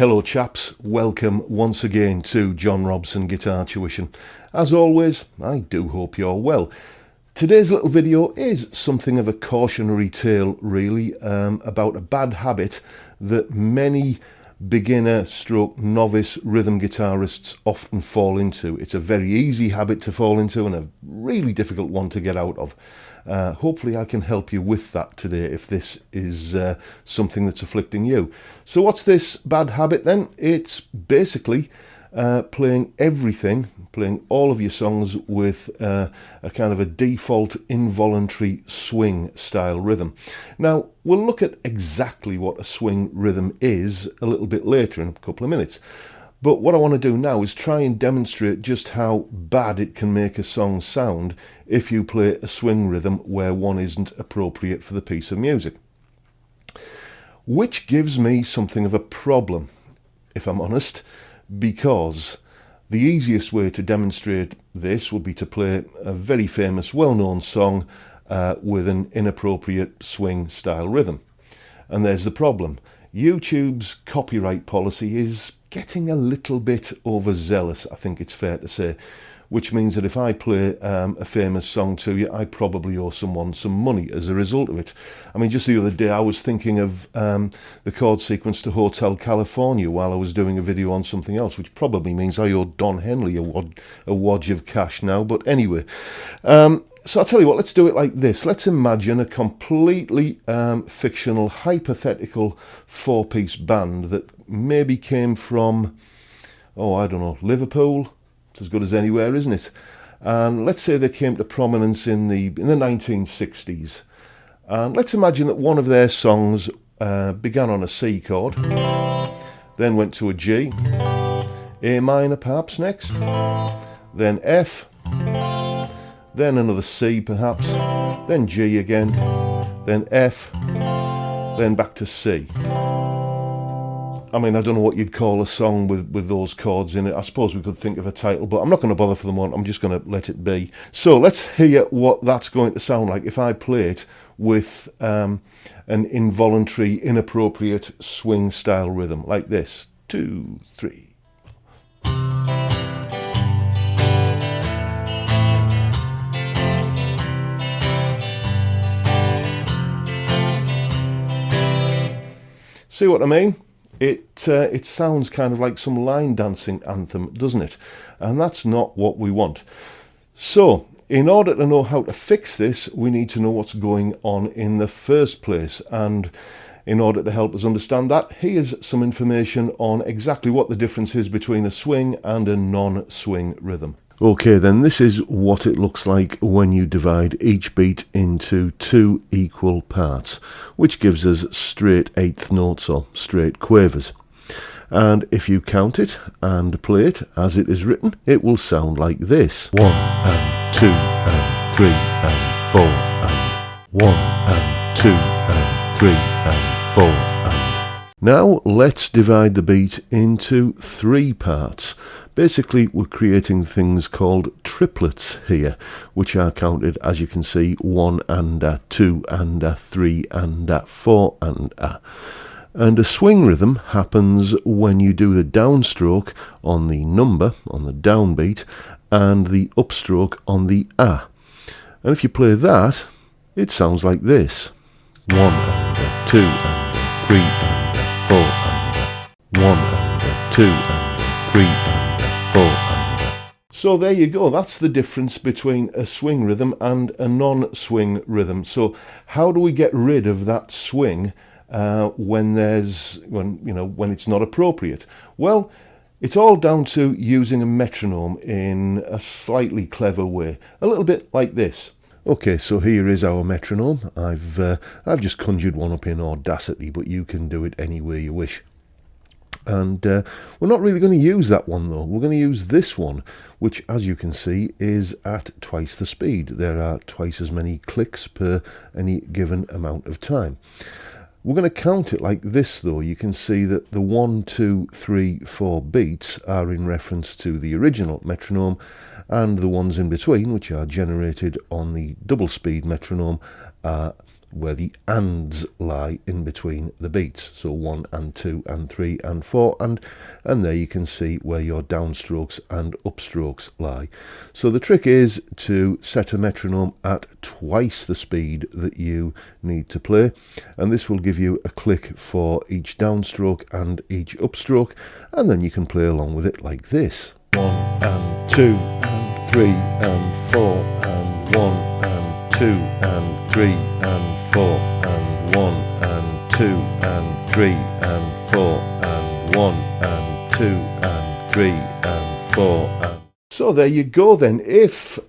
Hello chaps, welcome once again to John Robson Guitar Tuition. As always, I do hope you're well. Today's little video is something of a cautionary tale really, about a bad habit that many beginner stroke novice rhythm guitarists often fall into. It's a very easy habit to fall into and a really difficult one to get out of. Hopefully I can help you with that today if this is something that's afflicting you. So what's this bad habit then? It's basically playing all of your songs with a kind of a default involuntary swing style rhythm. Now we'll look at exactly what a swing rhythm is a little bit later in a couple of minutes. But what I want to do now is try and demonstrate just how bad it can make a song sound if you play a swing rhythm where one isn't appropriate for the piece of music. Which gives me something of a problem, if I'm honest, because the easiest way to demonstrate this would be to play a very famous, well-known song with an inappropriate swing style rhythm. And there's the problem. YouTube's copyright policy is getting a little bit overzealous, I think it's fair to say, which means that if I play a famous song to you, I probably owe someone some money as a result of it. I mean, just the other day I was thinking of the chord sequence to Hotel California while I was doing a video on something else, which probably means I owe Don Henley a wodge of cash now. But anyway, so I'll tell you what, let's do it like this. Let's imagine a completely fictional, hypothetical four-piece band that maybe came from, I don't know, Liverpool. It's as good as anywhere, isn't it? And let's say they came to prominence in the 1960s. And let's imagine that one of their songs began on a C chord, then went to a G, A minor perhaps next, then F, then another C perhaps, then G again, then F, then back to C. I mean, I don't know what you'd call a song with those chords in it. I suppose we could think of a title, but I'm not going to bother for the moment. I'm just going to let it be. So let's hear what that's going to sound like if I play it with an involuntary, inappropriate swing style rhythm like this. 2, 3. See what I mean? It sounds kind of like some line dancing anthem, doesn't it? And that's not what we want. So, in order to know how to fix this, we need to know what's going on in the first place. And in order to help us understand that, here's some information on exactly what the difference is between a swing and a non-swing rhythm. Okay, then this is what it looks like when you divide each beat into two equal parts, which gives us straight eighth notes or straight quavers. And if you count it and play it as it is written, it will sound like this. 1 and 2 and 3 and 4 and 1 and 2 and 3 and 4 and... Now let's divide the beat into three parts. Basically, we're creating things called triplets here, which are counted, as you can see, 1 and 2 and 3 and 4 and And a swing rhythm happens when you do the downstroke on the number, on the downbeat, and the upstroke on the a. And if you play that, it sounds like this. 1 and 2 and 3 and 4 and 1 and 2 and 3 and 4 and... So there you go, that's the difference between a swing rhythm and a non-swing rhythm. So how do we get rid of that swing when it's not appropriate? Well, it's all down to using a metronome in a slightly clever way, a little bit like this. Okay, so here is our metronome. I've just conjured one up in Audacity, but you can do it any way you wish. And we're not really going to use that one though. We're going to use this one, which, as you can see, is at twice the speed. There are twice as many clicks per any given amount of time. We're going to count it like this though. You can see that the 1, 2, 3, 4 beats are in reference to the original metronome, and the ones in between, which are generated on the double speed metronome, are where the ands lie in between the beats. So 1 and 2 and 3 and 4, and there you can see where your downstrokes and upstrokes lie. So the trick is to set a metronome at twice the speed that you need to play, and this will give you a click for each downstroke and each upstroke, and then you can play along with it like this. 1 and 2 and 3 and 4 and 1 and 2 and 3 and 4 and 1 and 2 and 3 and 4 and 1 and 2 and 3 and 4 and... So there you go then. If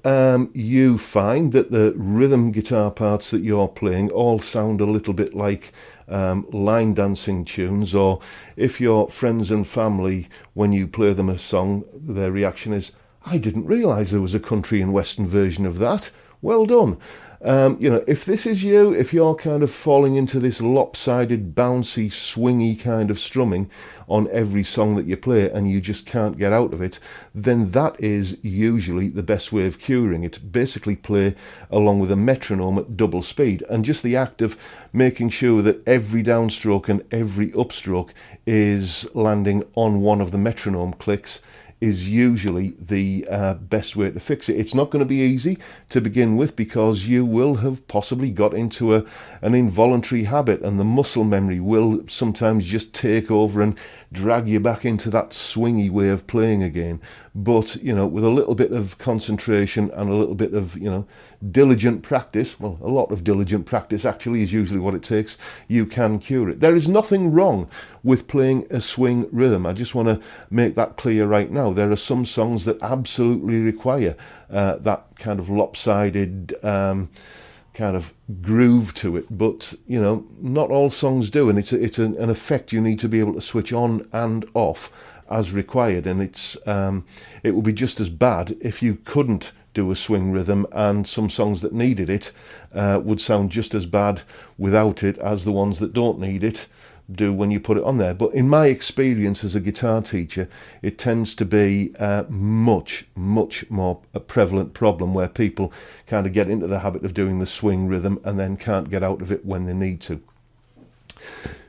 you find that the rhythm guitar parts that you're playing all sound a little bit like line dancing tunes, or if your friends and family, when you play them a song, their reaction is, I didn't realise there was a country and western version of that, well done. You know, if this is you, if you're kind of falling into this lopsided, bouncy, swingy kind of strumming on every song that you play and you just can't get out of it, then that is usually the best way of curing it. Basically play along with a metronome at double speed, and just the act of making sure that every downstroke and every upstroke is landing on one of the metronome clicks is usually the best way to fix it. It's not going to be easy to begin with, because you will have possibly got into an involuntary habit, and the muscle memory will sometimes just take over and drag you back into that swingy way of playing again. But, you know, with a little bit of concentration and a little bit of, you know, diligent practice, well, a lot of diligent practice actually is usually what it takes, you can cure it. There is nothing wrong with playing a swing rhythm. I just want to make that clear right now. There are some songs that absolutely require that kind of lopsided kind of groove to it, but you know, not all songs do, and it's an effect you need to be able to switch on and off as required. And it would be just as bad if you couldn't do a swing rhythm, and some songs that needed it would sound just as bad without it as the ones that don't need it do when you put it on there. But in my experience as a guitar teacher, it tends to be much more a prevalent problem, where people kind of get into the habit of doing the swing rhythm and then can't get out of it when they need to.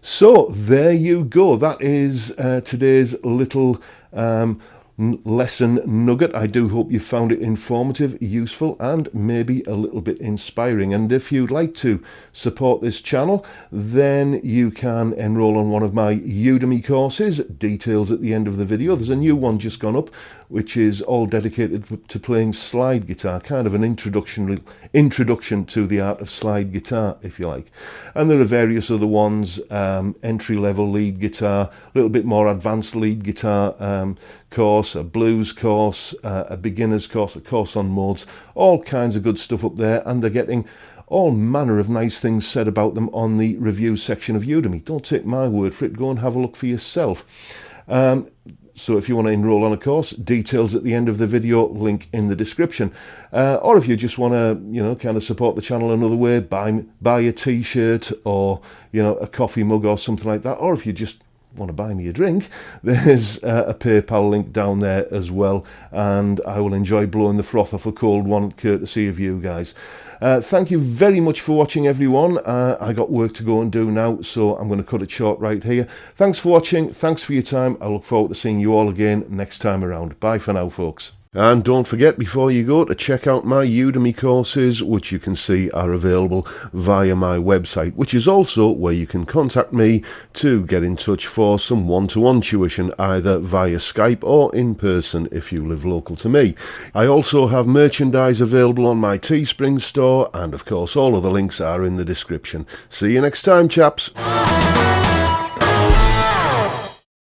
So there you go. That is today's little lesson nugget. I do hope you found it informative, useful, and maybe a little bit inspiring. And if you'd like to support this channel, then you can enroll on one of my Udemy courses. Details at the end of the video. There's a new one just gone up, which is all dedicated to playing slide guitar, kind of an introduction to the art of slide guitar, if you like. And there are various other ones, entry-level lead guitar, a little bit more advanced lead guitar course, a blues course, a beginner's course, a course on modes, all kinds of good stuff up there, and they're getting all manner of nice things said about them on the review section of Udemy. Don't take my word for it, go and have a look for yourself. So if you want to enroll on a course, details at the end of the video, link in the description. Or if you just want to, you know, kind of support the channel another way, buy a t-shirt or, you know, a coffee mug or something like that. Or if you just want to buy me a drink, there's a PayPal link down there as well, and I will enjoy blowing the froth off a cold one courtesy of you guys. Thank you very much for watching, everyone. I got work to go and do now, so I'm going to cut it short right here. Thanks for watching, thanks for your time. I look forward to seeing you all again next time around. Bye for now, folks. And don't forget, before you go, to check out my Udemy courses, which you can see are available via my website, which is also where you can contact me to get in touch for some one-to-one tuition, either via Skype or in person if you live local to me. I also have merchandise available on my Teespring store, and of course all of the links are in the description. See you next time, chaps.